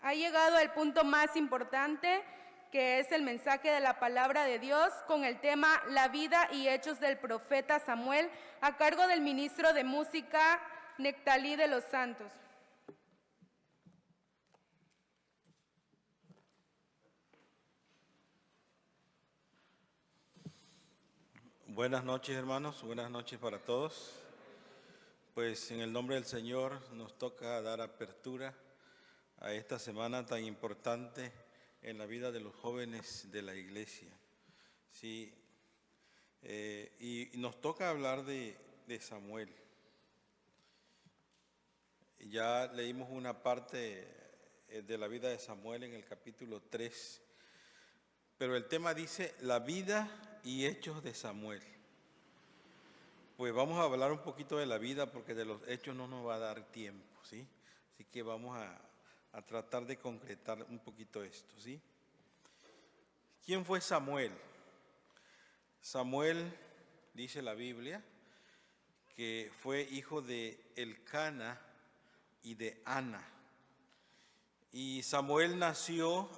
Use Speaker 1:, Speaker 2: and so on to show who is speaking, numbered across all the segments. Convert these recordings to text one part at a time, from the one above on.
Speaker 1: Ha llegado el punto más importante, que es el mensaje de la palabra de Dios con el tema La vida y hechos del profeta Samuel, a cargo del ministro de música Nectalí de los Santos.
Speaker 2: Buenas noches, hermanos, buenas noches para todos. Pues en el nombre del Señor nos toca dar apertura a esta semana tan importante en la vida de los jóvenes de la iglesia. Sí, y nos toca hablar de Samuel. Ya leímos una parte de la vida de Samuel en el capítulo 3, pero el tema dice la vida y hechos de Samuel. Pues vamos a hablar un poquito de la vida porque de los hechos no nos va a dar tiempo, ¿sí? Así que vamos a tratar de concretar un poquito esto, ¿sí? ¿Quién fue Samuel? Samuel, dice la Biblia, que fue hijo de Elcana y de Ana. Y Samuel nació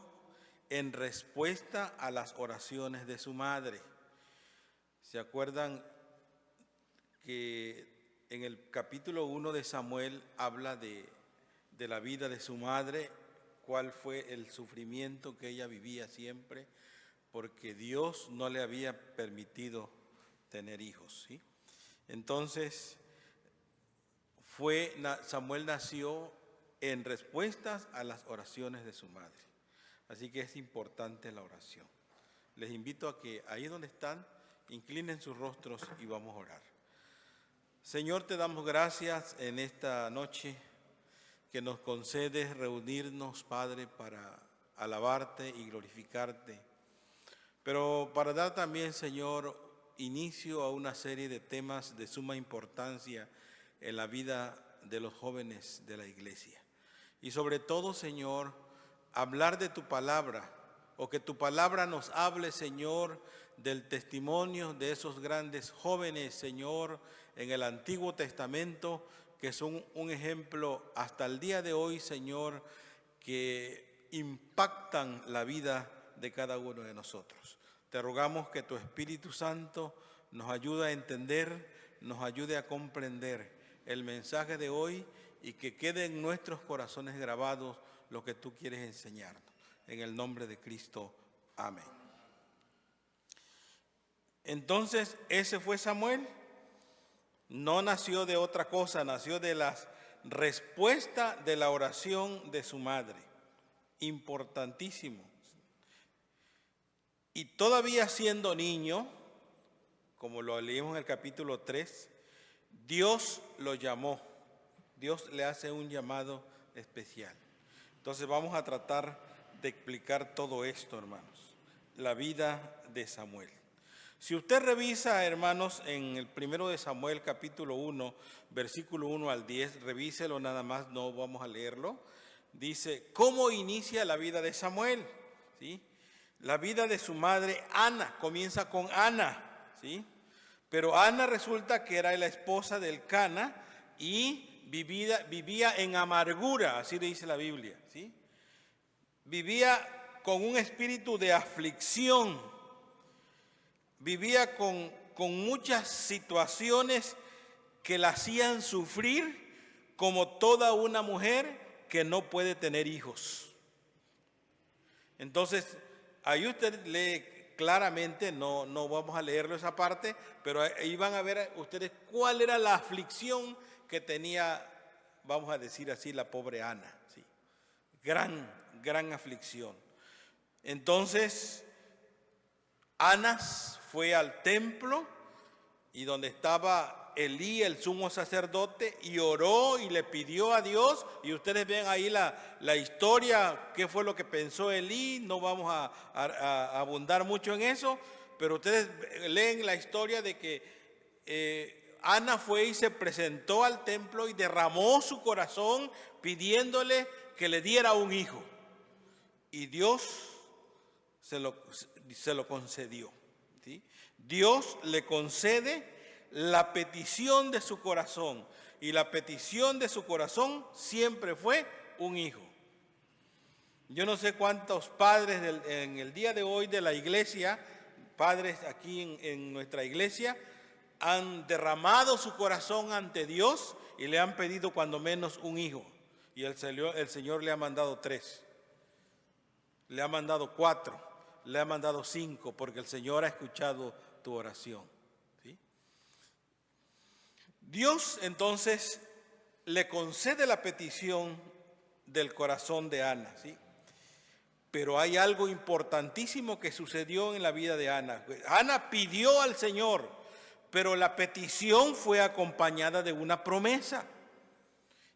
Speaker 2: en respuesta a las oraciones de su madre. ¿Se acuerdan que en el capítulo 1 de Samuel habla de la vida de su madre, cuál fue el sufrimiento que ella vivía siempre, porque Dios no le había permitido tener hijos, ¿sí? Entonces, Samuel nació en respuestas a las oraciones de su madre. Así que es importante la oración. Les invito a que ahí donde están, inclinen sus rostros y vamos a orar. Señor, te damos gracias en esta noche que nos concedes reunirnos, Padre, para alabarte y glorificarte, pero para dar también, Señor, inicio a una serie de temas de suma importancia en la vida de los jóvenes de la iglesia. Y sobre todo, Señor, hablar de tu palabra, o que tu palabra nos hable, Señor, del testimonio de esos grandes jóvenes, Señor, en el Antiguo Testamento, que son un ejemplo hasta el día de hoy, Señor, que impactan la vida de cada uno de nosotros. Te rogamos que tu Espíritu Santo nos ayude a entender, nos ayude a comprender el mensaje de hoy y que quede en nuestros corazones grabados lo que tú quieres enseñarnos. En el nombre de Cristo, amén. Entonces, ese fue Samuel. No nació de otra cosa, nació de la respuesta de la oración de su madre. Importantísimo. Y todavía siendo niño, como lo leímos en el capítulo 3, Dios lo llamó. Dios le hace un llamado especial. Entonces vamos a tratar de explicar todo esto, hermanos. La vida de Samuel. Si usted revisa, hermanos, en el primero de Samuel, capítulo 1, versículo 1 al 10, revíselo nada más, no vamos a leerlo. Dice, ¿cómo inicia la vida de Samuel? ¿Sí? La vida de su madre, Ana, comienza con Ana, ¿sí? Pero Ana resulta que era la esposa del Elcana y vivía en amargura, así le dice la Biblia, ¿sí? Vivía con un espíritu de aflicción. Vivía con muchas situaciones que la hacían sufrir como toda una mujer que no puede tener hijos. Entonces, ahí usted lee claramente, no vamos a leerlo esa parte, pero ahí van a ver ustedes cuál era la aflicción que tenía, vamos a decir así, la pobre Ana. ¿Sí? Gran aflicción. Entonces, Ana fue al templo y donde estaba Elí, el sumo sacerdote, y oró y le pidió a Dios. Y ustedes ven ahí la historia, qué fue lo que pensó Elí. No vamos a abundar mucho en eso, pero ustedes leen la historia de que Ana fue y se presentó al templo y derramó su corazón pidiéndole que le diera un hijo. Y Dios se lo concedió, ¿sí? Dios le concede la petición de su corazón, y la petición de su corazón siempre fue un hijo. Yo no sé cuántos padres en el día de hoy de la iglesia, padres aquí en nuestra iglesia, han derramado su corazón ante Dios y le han pedido cuando menos un hijo. Y el Señor le ha mandado 3, le ha mandado 4, le ha mandado 5, porque el Señor ha escuchado tu oración. ¿Sí? Dios entonces le concede la petición del corazón de Ana, ¿sí? Pero hay algo importantísimo que sucedió en la vida de Ana. Ana pidió al Señor, pero la petición fue acompañada de una promesa.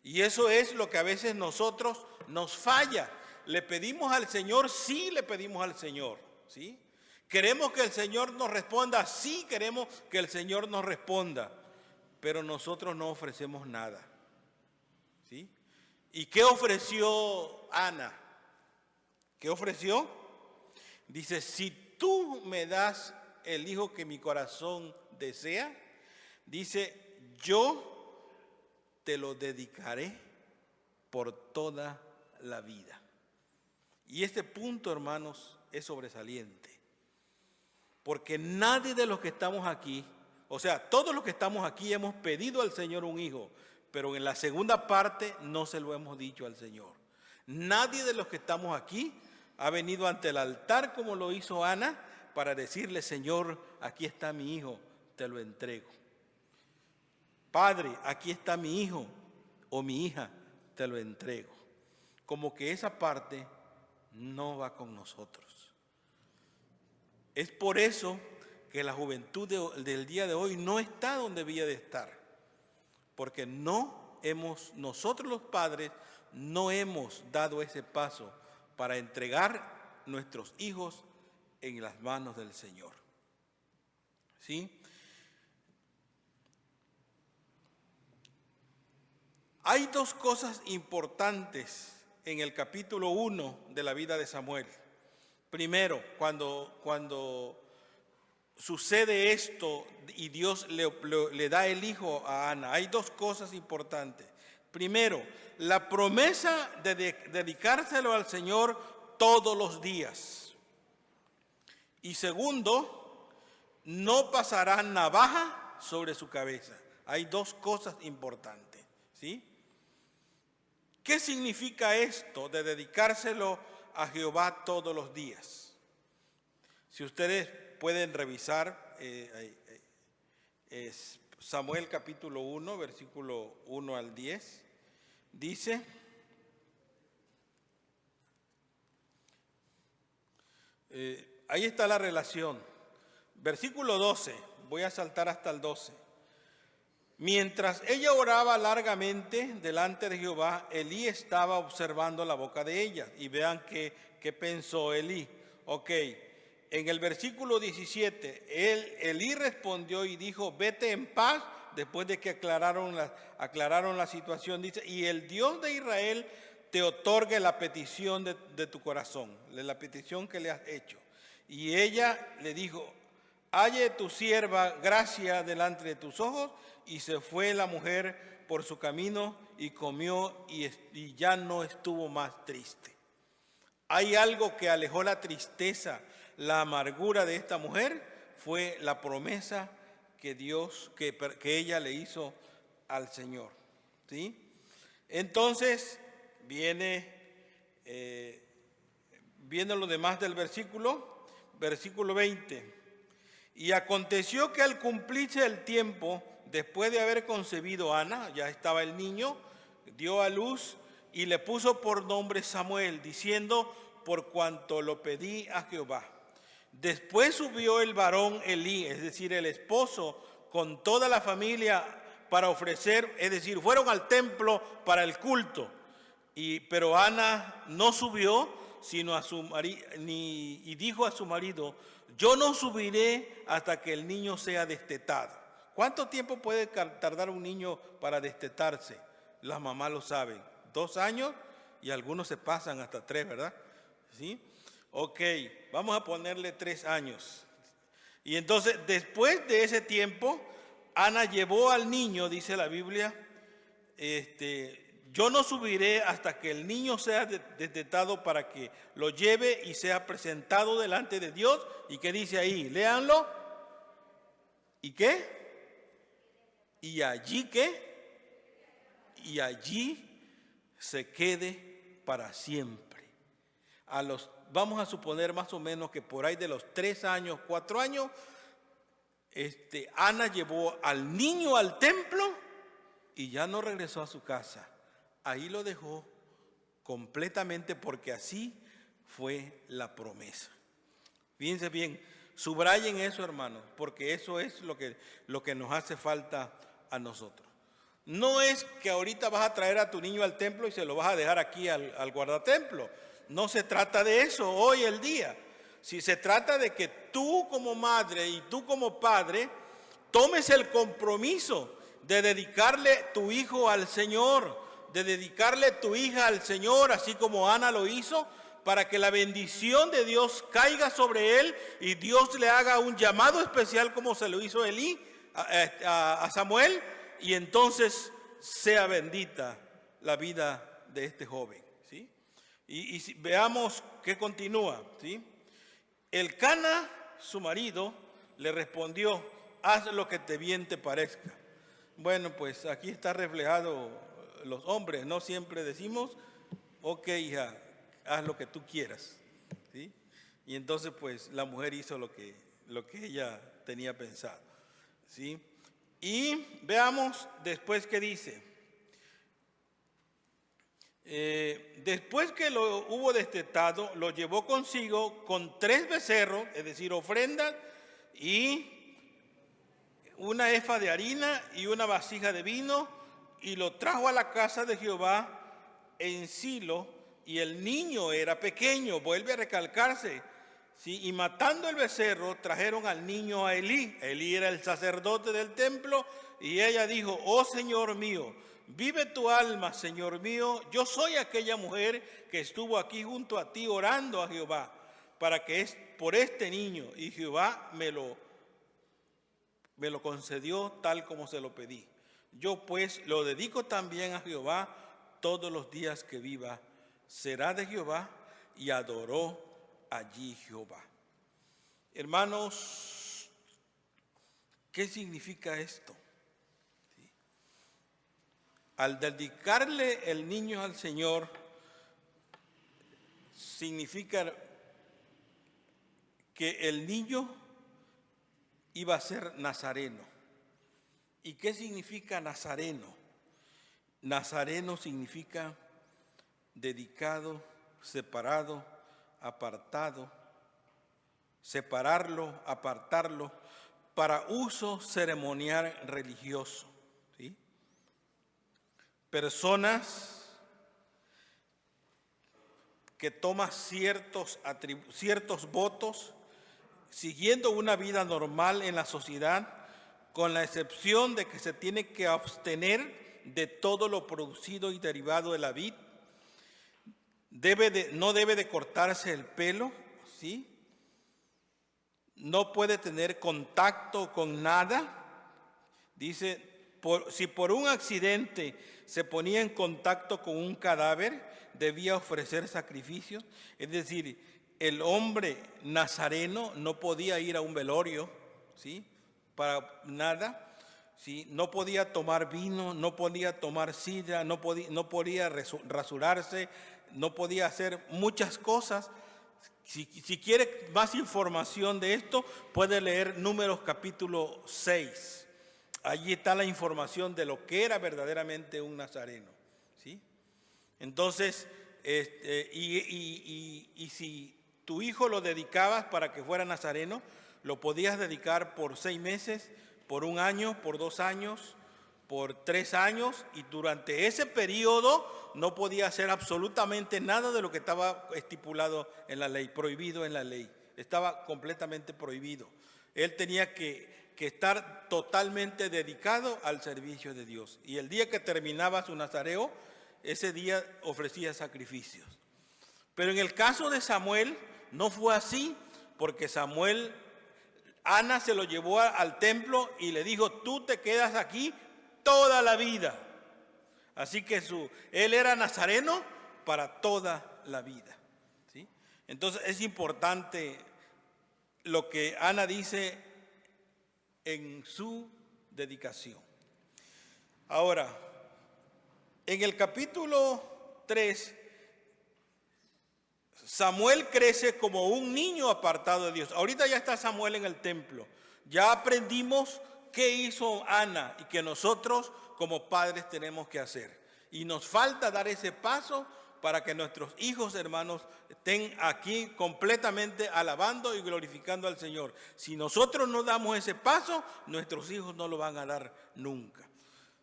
Speaker 2: Y eso es lo que a veces nosotros nos falla. Le pedimos al Señor, sí le pedimos al Señor, ¿sí? Queremos que el Señor nos responda, sí queremos que el Señor nos responda, pero nosotros no ofrecemos nada, ¿sí? ¿Y qué ofreció Ana? ¿Qué ofreció? Dice, si tú me das el hijo que mi corazón desea, dice, yo te lo dedicaré por toda la vida. Y este punto, hermanos, es sobresaliente. Porque nadie de los que estamos aquí, o sea, todos los que estamos aquí hemos pedido al Señor un hijo, pero en la segunda parte no se lo hemos dicho al Señor. Nadie de los que estamos aquí ha venido ante el altar como lo hizo Ana para decirle, Señor, aquí está mi hijo, te lo entrego. Padre, aquí está mi hijo o mi hija, te lo entrego. Como que esa parte no va con nosotros. Es por eso que la juventud del día de hoy no está donde debía de estar. Porque nosotros los padres no hemos dado ese paso para entregar nuestros hijos en las manos del Señor. ¿Sí? Hay 2 cosas importantes en el capítulo 1 de la vida de Samuel. Primero, cuando sucede esto y Dios le da el hijo a Ana, hay 2 cosas importantes. Primero, la promesa de dedicárselo al Señor todos los días. Y segundo, no pasará navaja sobre su cabeza. Hay 2 cosas importantes, ¿sí? ¿Qué significa esto de dedicárselo a Jehová todos los días? Si ustedes pueden revisar Samuel capítulo 1, versículo 1 al 10, dice, ahí está la relación. Versículo 12, voy a saltar hasta el 12. Mientras ella oraba largamente delante de Jehová, Elí estaba observando la boca de ella. Y vean qué pensó Elí. Ok, en el versículo 17, Elí respondió y dijo, vete en paz, después de que aclararon la situación. Dice, y el Dios de Israel te otorgue la petición de tu corazón, la petición que le has hecho. Y ella le dijo, halle tu sierva gracia delante de tus ojos. Y se fue la mujer por su camino y comió y ya no estuvo más triste. Hay algo que alejó la tristeza, la amargura de esta mujer, fue la promesa que ella le hizo al Señor, ¿sí? Entonces viene lo demás del versículo 20. Y aconteció que al cumplirse el tiempo, después de haber concebido Ana, ya estaba el niño, dio a luz y le puso por nombre Samuel, diciendo, por cuanto lo pedí a Jehová. Después subió el varón Elí, es decir, el esposo, con toda la familia para ofrecer, es decir, fueron al templo para el culto. Pero Ana no subió, sino y dijo a su marido, yo no subiré hasta que el niño sea destetado. ¿Cuánto tiempo puede tardar un niño para destetarse? Las mamás lo saben, 2 años y algunos se pasan hasta 3, ¿verdad? ¿Sí? Ok, vamos a ponerle 3 años. Y entonces, después de ese tiempo, Ana llevó al niño, dice la Biblia, yo no subiré hasta que el niño sea destetado para que lo lleve y sea presentado delante de Dios. ¿Y qué dice ahí? Léanlo. ¿Y qué? ¿Y allí qué? Y allí se quede para siempre. Vamos a suponer más o menos que por ahí de los 3 años, 4 años, Ana llevó al niño al templo y ya no regresó a su casa. Ahí lo dejó completamente porque así fue la promesa. Fíjense bien, subrayen eso, hermanos, porque eso es lo que nos hace falta a nosotros. No es que ahorita vas a traer a tu niño al templo y se lo vas a dejar aquí al guardatemplo. No se trata de eso hoy el día. Si se trata de que tú como madre y tú como padre tomes el compromiso de dedicarle tu hijo al Señor, de dedicarle tu hija al Señor, así como Ana lo hizo, para que la bendición de Dios caiga sobre él y Dios le haga un llamado especial como se lo hizo Elí a Samuel, y entonces sea bendita la vida de este joven, ¿sí? Y veamos qué continúa, ¿sí? Elcana, su marido, le respondió: haz lo que bien te parezca. Bueno, pues aquí está reflejado los hombres, no siempre decimos, ok, hija, haz lo que tú quieras, ¿sí? Y entonces pues la mujer hizo lo que ella tenía pensado, ¿sí? Y veamos después qué dice. Después que lo hubo destetado, lo llevó consigo con 3 becerros, es decir, ofrendas, y una efa de harina y una vasija de vino, y lo trajo a la casa de Jehová en Silo, y el niño era pequeño, vuelve a recalcarse, ¿sí? Y matando el becerro, trajeron al niño a Elí. Elí era el sacerdote del templo, y ella dijo: oh Señor mío, vive tu alma, Señor mío, yo soy aquella mujer que estuvo aquí junto a ti orando a Jehová, para que por este niño, y Jehová me lo concedió tal como se lo pedí. Yo pues lo dedico también a Jehová todos los días que viva. Será de Jehová. Y adoró allí Jehová. Hermanos, ¿qué significa esto? ¿Sí? Al dedicarle el niño al Señor, significa que el niño iba a ser nazareno. ¿Y qué significa nazareno? Nazareno significa dedicado, separado, apartado, separarlo, apartarlo para uso ceremonial religioso, ¿sí? Personas que toman ciertos votos siguiendo una vida normal en la sociedad, con la excepción de que se tiene que abstener de todo lo producido y derivado de la vid. No debe de cortarse el pelo, ¿sí? No puede tener contacto con nada. Dice, si por un accidente se ponía en contacto con un cadáver, debía ofrecer sacrificios. Es decir, el hombre nazareno no podía ir a un velorio, ¿sí? Para nada, ¿sí? No podía tomar vino, no podía tomar sidra, no podía rasurarse, no podía hacer muchas cosas. Si quiere más información de esto, puede leer Números capítulo 6. Allí está la información de lo que era verdaderamente un nazareno, ¿sí? Entonces, y si tu hijo lo dedicabas para que fuera nazareno, lo podías dedicar por 6 meses, por 1 año, por 2 años, por 3 años, y durante ese periodo no podía hacer absolutamente nada de lo que estaba estipulado en la ley, prohibido en la ley. Estaba completamente prohibido. Él tenía que estar totalmente dedicado al servicio de Dios. Y el día que terminaba su nazareo, ese día ofrecía sacrificios. Pero en el caso de Samuel no fue así, porque Ana se lo llevó al templo y le dijo: tú te quedas aquí toda la vida. Así que él era nazareno para toda la vida, ¿sí? Entonces es importante lo que Ana dice en su dedicación. Ahora, en el capítulo 3, Samuel crece como un niño apartado de Dios. Ahorita ya está Samuel en el templo. Ya aprendimos qué hizo Ana y que nosotros como padres tenemos que hacer. Y nos falta dar ese paso para que nuestros hijos, hermanos, estén aquí completamente alabando y glorificando al Señor. Si nosotros no damos ese paso, nuestros hijos no lo van a dar nunca.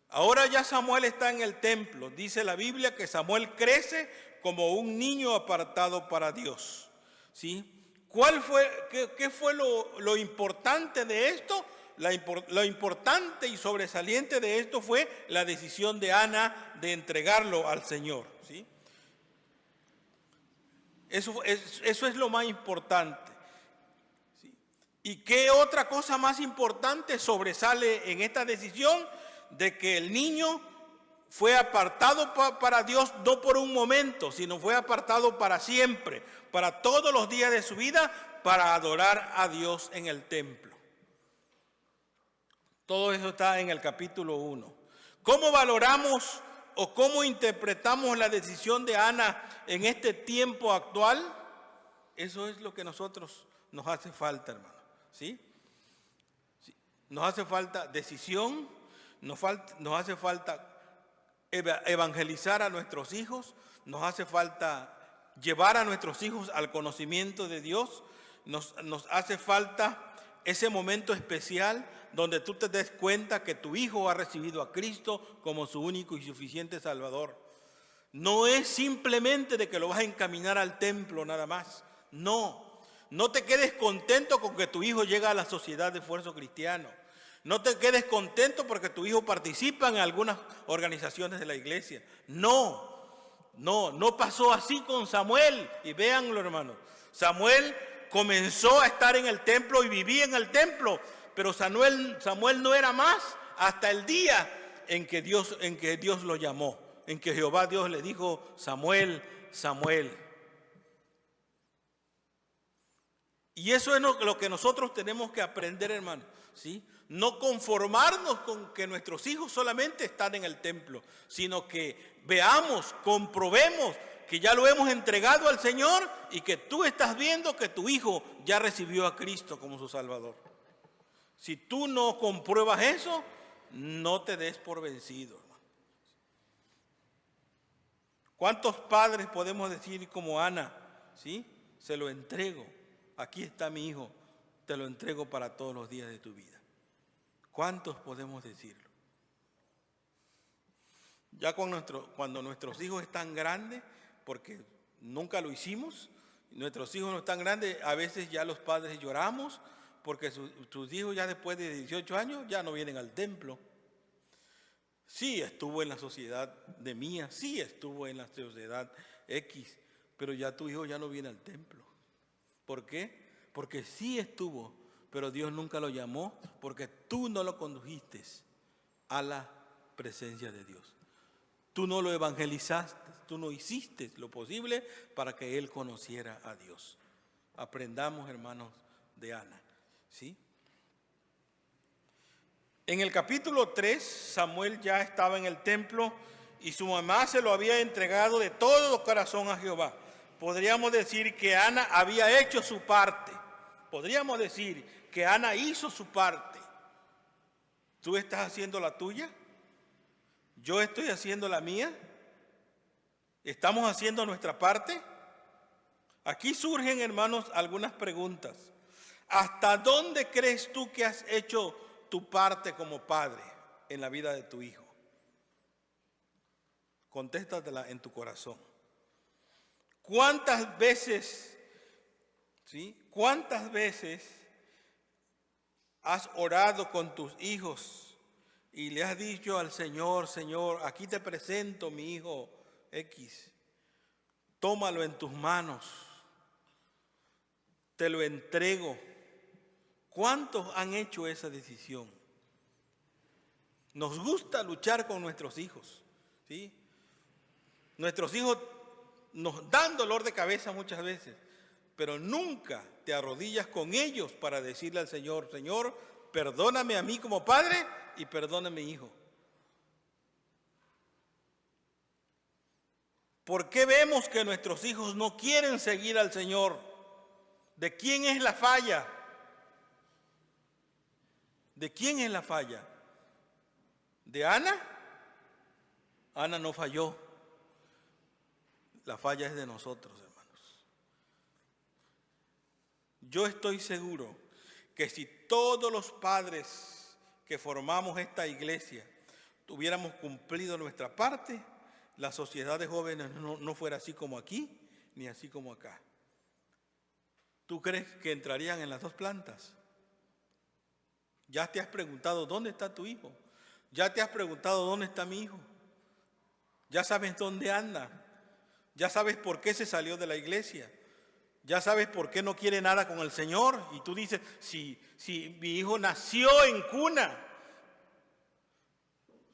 Speaker 2: Ahora ya Samuel está en el templo. Dice la Biblia que Samuel crece como un niño apartado para Dios, ¿sí? ¿Qué fue lo importante de esto? Lo importante y sobresaliente de esto fue la decisión de Ana de entregarlo al Señor, ¿sí? Eso es lo más importante, ¿sí? ¿Y qué otra cosa más importante sobresale en esta decisión? De que el niño fue apartado para Dios no por un momento, sino fue apartado para siempre, para todos los días de su vida, para adorar a Dios en el templo. Todo eso está en el capítulo 1. ¿Cómo valoramos o cómo interpretamos la decisión de Ana en este tiempo actual? Eso es lo que nos hace falta, hermano, ¿sí? Nos hace falta decisión, nos hace falta evangelizar a nuestros hijos, nos hace falta llevar a nuestros hijos al conocimiento de Dios, nos hace falta ese momento especial donde tú te des cuenta que tu hijo ha recibido a Cristo como su único y suficiente Salvador. No es simplemente de que lo vas a encaminar al templo nada más. No te quedes contento con que tu hijo llega a la sociedad de esfuerzo cristiano. No te quedes contento porque tu hijo participa en algunas organizaciones de la iglesia. No pasó así con Samuel. Y véanlo, hermanos. Samuel comenzó a estar en el templo y vivía en el templo, pero Samuel no era más hasta el día en que Dios lo llamó, en que Jehová Dios le dijo: Samuel, Samuel. Y eso es lo que nosotros tenemos que aprender, hermanos, ¿sí? No conformarnos con que nuestros hijos solamente están en el templo, sino que veamos, comprobemos que ya lo hemos entregado al Señor y que tú estás viendo que tu hijo ya recibió a Cristo como su Salvador. Si tú no compruebas eso, no te des por vencido, hermano. ¿Cuántos padres podemos decir como Ana? ¿Sí? Se lo entrego. Aquí está mi hijo, te lo entrego para todos los días de tu vida. ¿Cuántos podemos decirlo? Ya cuando nuestros hijos están grandes, porque nunca lo hicimos, nuestros hijos no están grandes, a veces ya los padres lloramos, porque sus hijos ya después de 18 años ya no vienen al templo. Sí estuvo en la sociedad de Mía, sí estuvo en la sociedad X, pero ya tu hijo ya no viene al templo. ¿Por qué? Porque sí estuvo, pero Dios nunca lo llamó porque tú no lo condujiste a la presencia de Dios. Tú no lo evangelizaste, tú no hiciste lo posible para que él conociera a Dios. Aprendamos, hermanos, de Ana, ¿sí? En el capítulo 3, Samuel ya estaba en el templo y su mamá se lo había entregado de todo corazón a Jehová. Podríamos decir que Ana había hecho su parte. Podríamos decir que Ana hizo su parte. ¿Tú estás haciendo la tuya? ¿Yo estoy haciendo la mía? ¿Estamos haciendo nuestra parte? Aquí surgen, hermanos, algunas preguntas. ¿Hasta dónde crees tú que has hecho tu parte como padre en la vida de tu hijo? Contéstatela en tu corazón. ¿Cuántas veces, ¿sí? ¿Cuántas veces has orado con tus hijos y le has dicho al Señor: Señor, aquí te presento mi hijo X, tómalo en tus manos, te lo entrego? ¿Cuántos han hecho esa decisión? Nos gusta luchar con nuestros hijos, ¿sí? Nuestros hijos nos dan dolor de cabeza muchas veces, pero nunca te arrodillas con ellos para decirle al Señor, Señor, perdóname a mí como padre y perdóname a mi hijo. ¿Por qué vemos que nuestros hijos no quieren seguir al Señor? ¿De quién es la falla? ¿De quién es la falla? ¿De Ana? Ana no falló. La falla es de nosotros, hermanos. Yo estoy seguro que si todos los padres que formamos esta iglesia tuviéramos cumplido nuestra parte, la sociedad de jóvenes no fuera así como aquí, ni así como acá. ¿Tú crees que entrarían en las dos plantas? ¿Ya te has preguntado dónde está tu hijo? ¿Ya te has preguntado dónde está mi hijo? ¿Ya sabes dónde anda? ¿Ya sabes por qué se salió de la iglesia? ¿Ya sabes por qué no quiere nada con el Señor? Y tú dices, si mi hijo nació en cuna.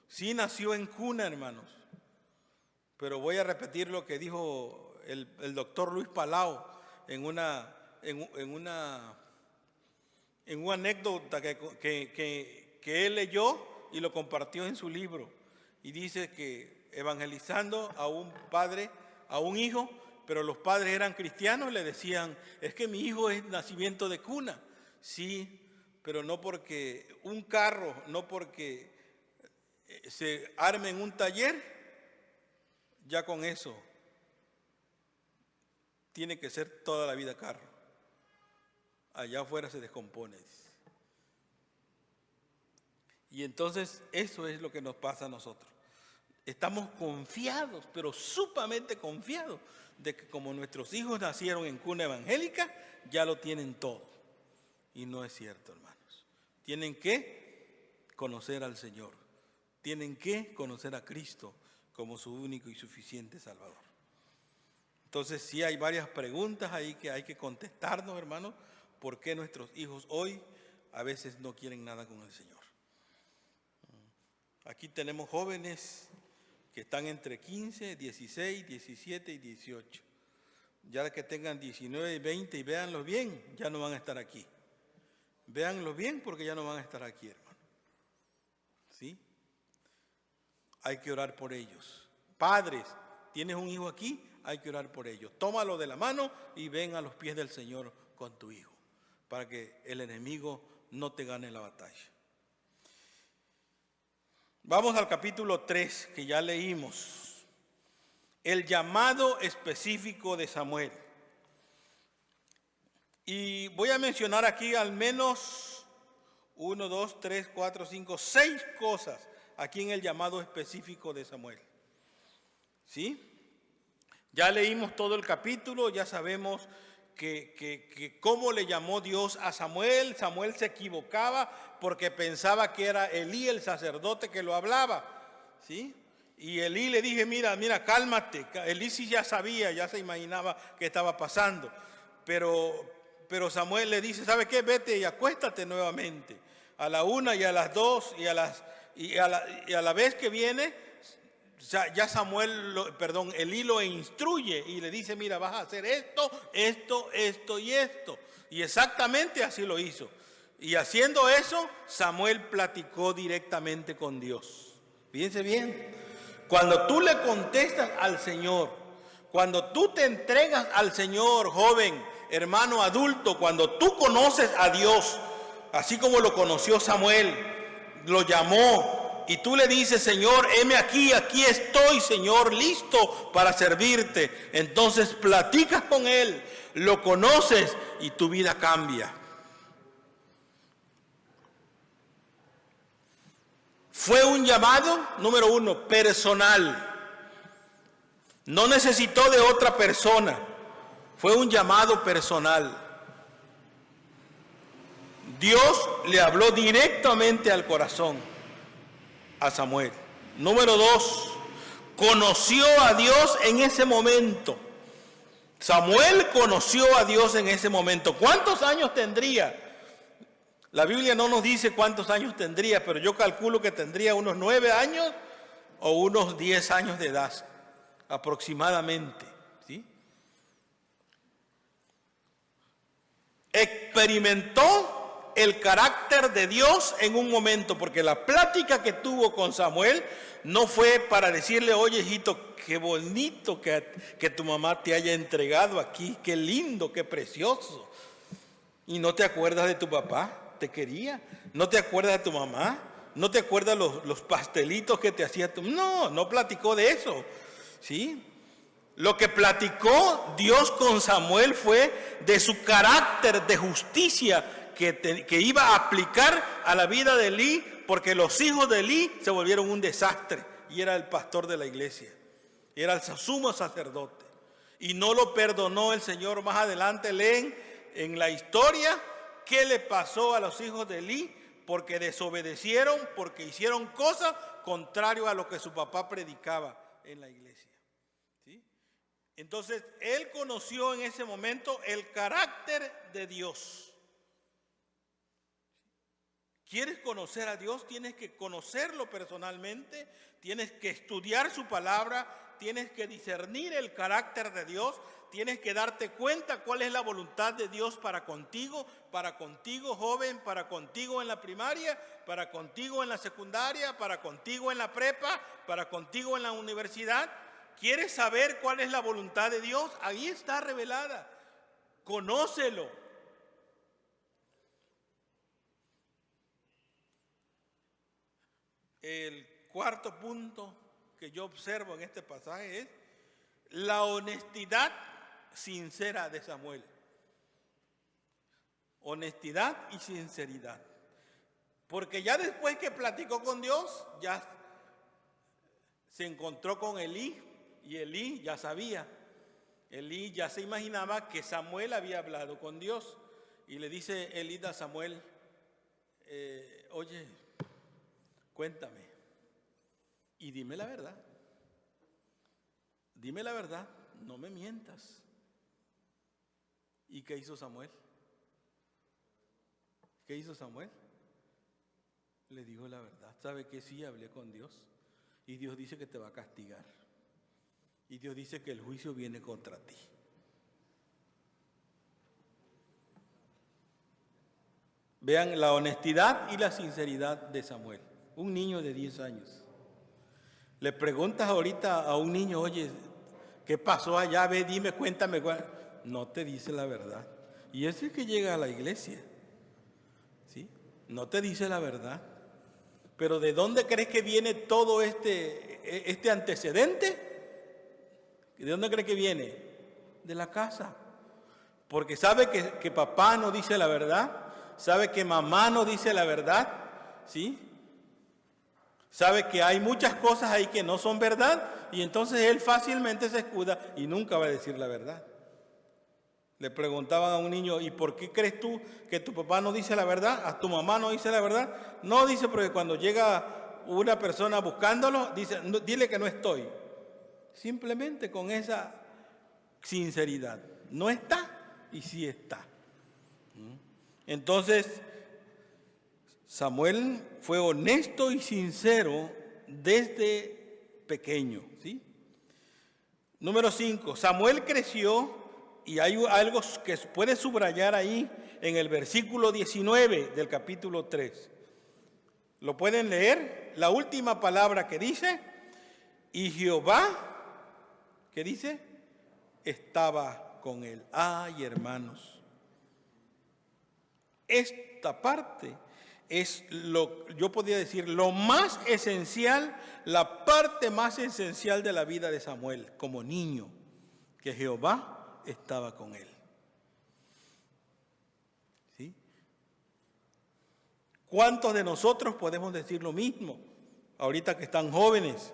Speaker 2: Sí nació en cuna, hermanos. Pero voy a repetir lo que dijo el doctor Luis Palau en una anécdota que él leyó y lo compartió en su libro. Y dice que evangelizando a un padre, a un hijo, pero los padres eran cristianos, le decían, es que mi hijo es nacimiento de cuna. Sí, pero no porque un carro, no porque se arme en un taller, ya con eso tiene que ser toda la vida carro. Allá afuera se descompone. Y entonces eso es lo que nos pasa a nosotros. Estamos confiados, pero sumamente confiados, de que como nuestros hijos nacieron en cuna evangélica, ya lo tienen todo. Y no es cierto, hermanos. Tienen que conocer al Señor. Tienen que conocer a Cristo como su único y suficiente Salvador. Entonces sí hay varias preguntas ahí que hay que contestarnos, hermanos. ¿Por qué nuestros hijos hoy a veces no quieren nada con el Señor? Aquí tenemos jóvenes que están entre 15, 16, 17 y 18. Ya que tengan 19 y 20 y véanlos bien, ya no van a estar aquí. Véanlos bien porque ya no van a estar aquí, hermano. ¿Sí? Hay que orar por ellos. Padres, ¿tienes un hijo aquí? Hay que orar por ellos. Tómalo de la mano y ven a los pies del Señor con tu hijo, para que el enemigo no te gane la batalla. Vamos al capítulo 3 que ya leímos. El llamado específico de Samuel. Y voy a mencionar aquí al menos 1, 2, 3, 4, 5, 6 cosas aquí en el llamado específico de Samuel. ¿Sí? Ya leímos todo el capítulo, ya sabemos que cómo le llamó Dios a Samuel. Samuel se equivocaba porque pensaba que era Elí el sacerdote que lo hablaba, ¿sí? Y Elí le dije, mira, cálmate. Elí sí ya sabía, ya se imaginaba qué estaba pasando. Pero Samuel le dice, ¿sabe qué? Vete y acuéstate nuevamente. A la 1 y a las 2 y a la vez que viene, ya Elí lo instruye y le dice, mira, vas a hacer esto y esto. Y exactamente así lo hizo. Y haciendo eso, Samuel platicó directamente con Dios. Fíjense bien, cuando tú le contestas al Señor, cuando tú te entregas al Señor, joven, hermano adulto, cuando tú conoces a Dios, así como lo conoció Samuel, lo llamó, y tú le dices, Señor, heme aquí estoy, Señor, listo para servirte. Entonces platicas con Él, lo conoces y tu vida cambia. Fue un llamado, número 1, personal. No necesitó de otra persona. Fue un llamado personal. Dios le habló directamente al corazón a Samuel. Número 2, conoció a Dios en ese momento. Samuel conoció a Dios en ese momento. ¿Cuántos años tendría? La Biblia no nos dice cuántos años tendría, pero yo calculo que tendría unos 9 años o unos 10 años de edad aproximadamente, ¿sí? Experimentó el carácter de Dios en un momento, porque la plática que tuvo con Samuel no fue para decirle: oye, hijito, qué bonito que tu mamá te haya entregado aquí, qué lindo, qué precioso. ¿Y no te acuerdas de tu papá? ¿Te quería? ¿No te acuerdas de tu mamá? ¿No te acuerdas los pastelitos que te hacía tu...? No, no platicó de eso, ¿sí? Lo que platicó Dios con Samuel fue de su carácter de justicia que iba a aplicar a la vida de Elí, porque los hijos de Elí se volvieron un desastre, y era el pastor de la iglesia, era el sumo sacerdote, y no lo perdonó el Señor. Más adelante leen en la historia qué le pasó a los hijos de Elí, porque desobedecieron, porque hicieron cosas contrarias a lo que su papá predicaba en la iglesia, ¿sí? Entonces, él conoció en ese momento el carácter de Dios. ¿Quieres conocer a Dios? Tienes que conocerlo personalmente, tienes que estudiar su palabra, tienes que discernir el carácter de Dios, tienes que darte cuenta cuál es la voluntad de Dios para contigo joven, para contigo en la primaria, para contigo en la secundaria, para contigo en la prepa, para contigo en la universidad. ¿Quieres saber cuál es la voluntad de Dios? Ahí está revelada. Conócelo. El cuarto punto que yo observo en este pasaje es la honestidad sincera de Samuel. Honestidad y sinceridad. Porque ya después que platicó con Dios, ya se encontró con Elí, y Elí ya sabía. Elí ya se imaginaba que Samuel había hablado con Dios, y le dice Elí a Samuel: oye, cuéntame y dime la verdad. Dime la verdad, no me mientas. ¿Y qué hizo Samuel? ¿Qué hizo Samuel? Le dijo la verdad. ¿Sabe qué? Sí, hablé con Dios, y Dios dice que te va a castigar, y Dios dice que el juicio viene contra ti. Vean la honestidad y la sinceridad de Samuel, un niño de 10 años. Le preguntas ahorita a un niño: oye, ¿qué pasó allá? Ve, dime, cuéntame. No te dice la verdad. Y es el que llega a la iglesia, ¿sí? No te dice la verdad. Pero ¿de dónde crees que viene todo este antecedente? ¿De dónde crees que viene? De la casa. Porque sabe que papá no dice la verdad, sabe que mamá no dice la verdad, ¿sí? Sabe que hay muchas cosas ahí que no son verdad, y entonces él fácilmente se escuda y nunca va a decir la verdad. Le preguntaban a un niño: ¿y por qué crees tú que tu papá no dice la verdad? ¿A tu mamá no dice la verdad? No, dice, porque cuando llega una persona buscándolo, dice: no, dile que no estoy. Simplemente con esa sinceridad. No está y sí está. Entonces, Samuel fue honesto y sincero desde pequeño, ¿sí? Número 5, Samuel creció, y hay algo que puede subrayar ahí en el versículo 19 del capítulo 3. ¿Lo pueden leer? La última palabra que dice: y Jehová, ¿qué dice? Estaba con él. Ay, hermanos, esta parte es yo podría decir, lo más esencial, la parte más esencial de la vida de Samuel como niño, que Jehová estaba con él. ¿Sí? ¿Cuántos de nosotros podemos decir lo mismo? Ahorita que están jóvenes,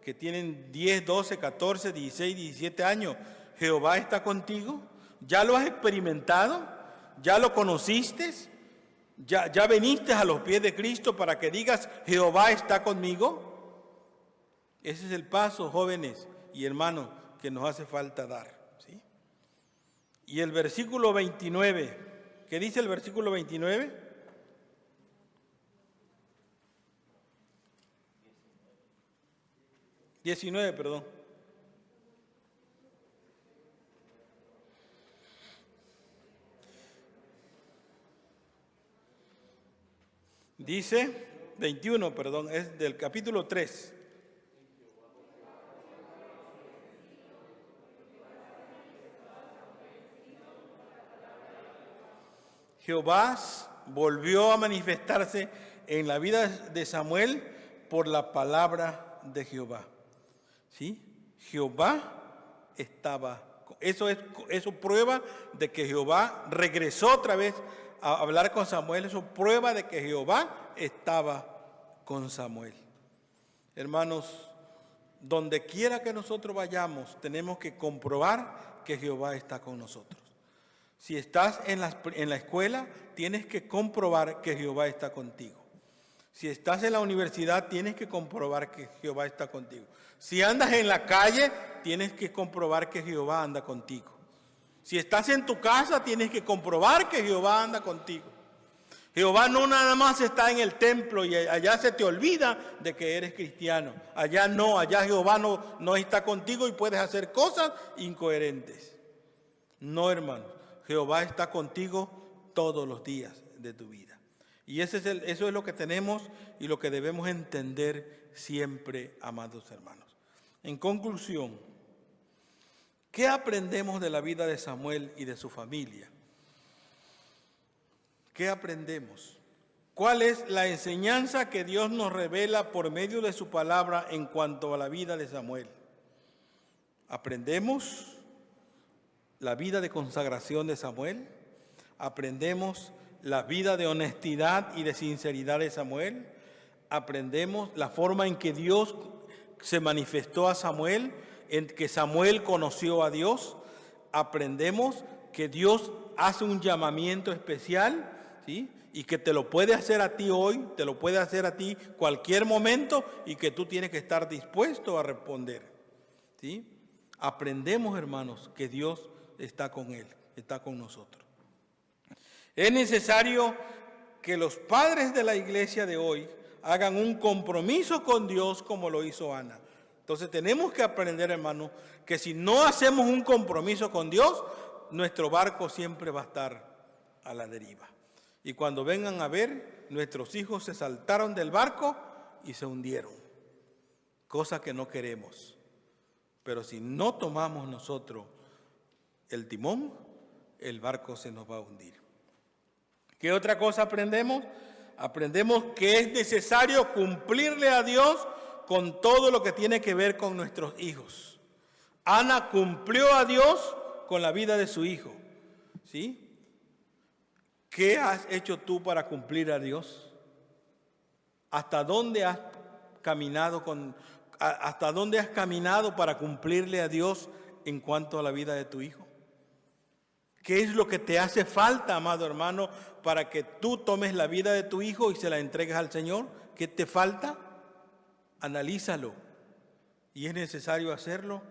Speaker 2: que tienen 10, 12, 14, 16, 17 años, ¿Jehová está contigo? ¿Ya lo has experimentado? ¿Ya lo conociste? ¿Ya viniste a los pies de Cristo para que digas: Jehová está conmigo? Ese es el paso, jóvenes y hermanos, que nos hace falta dar, ¿sí? Y el versículo 29, ¿qué dice el versículo 29? 19, perdón. Dice, 21, perdón, es del capítulo 3. Jehová volvió a manifestarse en la vida de Samuel por la palabra de Jehová. ¿Sí? Jehová estaba. Eso prueba de que Jehová regresó otra vez a hablar con Samuel. Eso prueba de que Jehová estaba con Samuel. Hermanos, donde quiera que nosotros vayamos, tenemos que comprobar que Jehová está con nosotros. Si estás en la escuela, tienes que comprobar que Jehová está contigo. Si estás en la universidad, tienes que comprobar que Jehová está contigo. Si andas en la calle, tienes que comprobar que Jehová anda contigo. Si estás en tu casa, tienes que comprobar que Jehová anda contigo. Jehová no nada más está en el templo y allá se te olvida de que eres cristiano. Allá no, allá Jehová no está contigo y puedes hacer cosas incoherentes. No, hermano. Jehová está contigo todos los días de tu vida. Y eso es lo que tenemos y lo que debemos entender siempre, amados hermanos. En conclusión, ¿qué aprendemos de la vida de Samuel y de su familia? ¿Qué aprendemos? ¿Cuál es la enseñanza que Dios nos revela por medio de su palabra en cuanto a la vida de Samuel? Aprendemos la vida de consagración de Samuel, aprendemos la vida de honestidad y de sinceridad de Samuel, aprendemos la forma en que Dios se manifestó a Samuel, en que Samuel conoció a Dios, aprendemos que Dios hace un llamamiento especial, ¿sí? Y que te lo puede hacer a ti hoy, te lo puede hacer a ti cualquier momento y que tú tienes que estar dispuesto a responder, ¿sí? Aprendemos, hermanos, que Dios está con él, está con nosotros. Es necesario que los padres de la iglesia de hoy hagan un compromiso con Dios como lo hizo Ana. Entonces tenemos que aprender, hermano, que si no hacemos un compromiso con Dios, nuestro barco siempre va a estar a la deriva. Y cuando vengan a ver, nuestros hijos se saltaron del barco y se hundieron. Cosa que no queremos. Pero si no tomamos nosotros el timón, el barco se nos va a hundir. ¿Qué otra cosa aprendemos? Aprendemos que es necesario cumplirle a Dios con todo lo que tiene que ver con nuestros hijos. Ana cumplió a Dios con la vida de su hijo, ¿sí? ¿Qué has hecho tú para cumplir a Dios? ¿Hasta dónde has caminado para cumplirle a Dios en cuanto a la vida de tu hijo? ¿Qué es lo que te hace falta, amado hermano, para que tú tomes la vida de tu hijo y se la entregues al Señor? ¿Qué te falta? Analízalo. ¿Y es necesario hacerlo?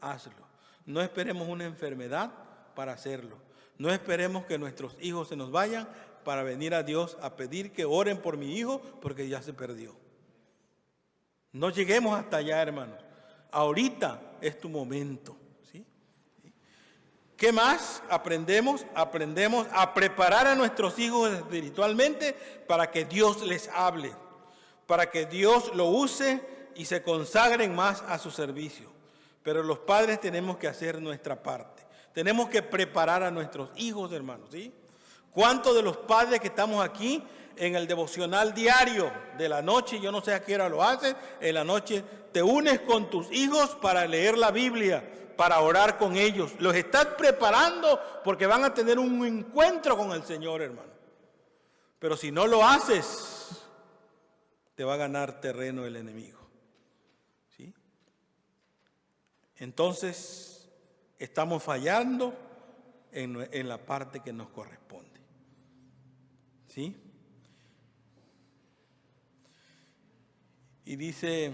Speaker 2: Hazlo. No esperemos una enfermedad para hacerlo. No esperemos que nuestros hijos se nos vayan para venir a Dios a pedir que oren por mi hijo porque ya se perdió. No lleguemos hasta allá, hermanos. Ahorita es tu momento. ¿Qué más aprendemos? Aprendemos a preparar a nuestros hijos espiritualmente para que Dios les hable, para que Dios lo use y se consagren más a su servicio. Pero los padres tenemos que hacer nuestra parte. Tenemos que preparar a nuestros hijos, hermanos, ¿sí? ¿Cuántos de los padres que estamos aquí en el devocional diario de la noche, yo no sé a qué hora lo haces, en la noche te unes con tus hijos para leer la Biblia, para orar con ellos? Los estás preparando porque van a tener un encuentro con el Señor, hermano. Pero si no lo haces, te va a ganar terreno el enemigo. ¿Sí? Entonces, estamos fallando en la parte que nos corresponde. ¿Sí? Y dice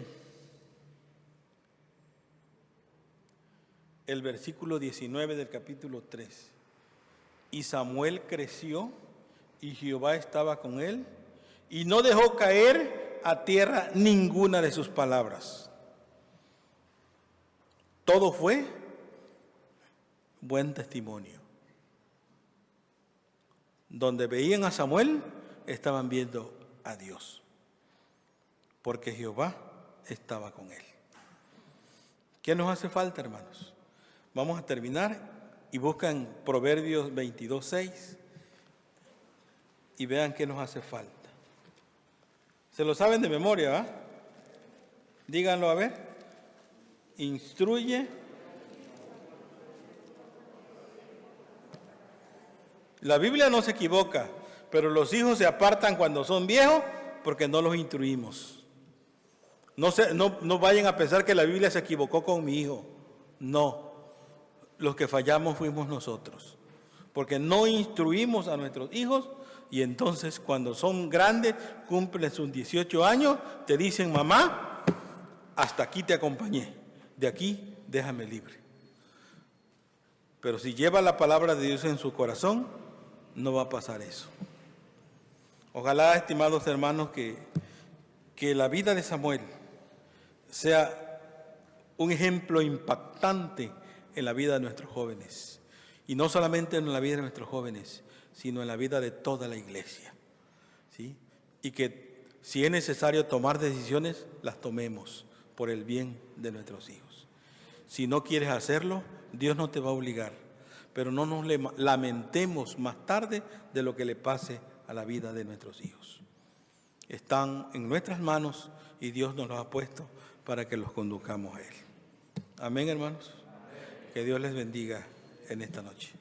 Speaker 2: el versículo 19 del capítulo 3. Y Samuel creció, y Jehová estaba con él, y no dejó caer a tierra ninguna de sus palabras. todo fue buen testimonio. Donde veían a Samuel, estaban viendo a Dios, porque Jehová estaba con él. ¿Qué nos hace falta, hermanos? Vamos a terminar y buscan Proverbios 22:6 y vean qué nos hace falta. ¿Se lo saben de memoria, va? Díganlo a ver. Instruye. La Biblia no se equivoca, pero los hijos se apartan cuando son viejos porque no los instruimos. No vayan a pensar que la Biblia se equivocó con mi hijo. No, los que fallamos fuimos nosotros, porque no instruimos a nuestros hijos y entonces cuando son grandes, cumplen sus 18 años, te dicen: mamá, hasta aquí te acompañé, de aquí déjame libre. Pero si lleva la palabra de Dios en su corazón, no va a pasar eso. Ojalá, estimados hermanos, que la vida de Samuel sea un ejemplo impactante en la vida de nuestros jóvenes. Y no solamente en la vida de nuestros jóvenes, sino en la vida de toda la iglesia. ¿Sí? Y que si es necesario tomar decisiones, las tomemos por el bien de nuestros hijos. Si no quieres hacerlo, Dios no te va a obligar. Pero no nos lamentemos más tarde de lo que le pase a la vida de nuestros hijos. Están en nuestras manos y Dios nos los ha puesto para que los conduzcamos a Él. Amén, hermanos. Que Dios les bendiga en esta noche.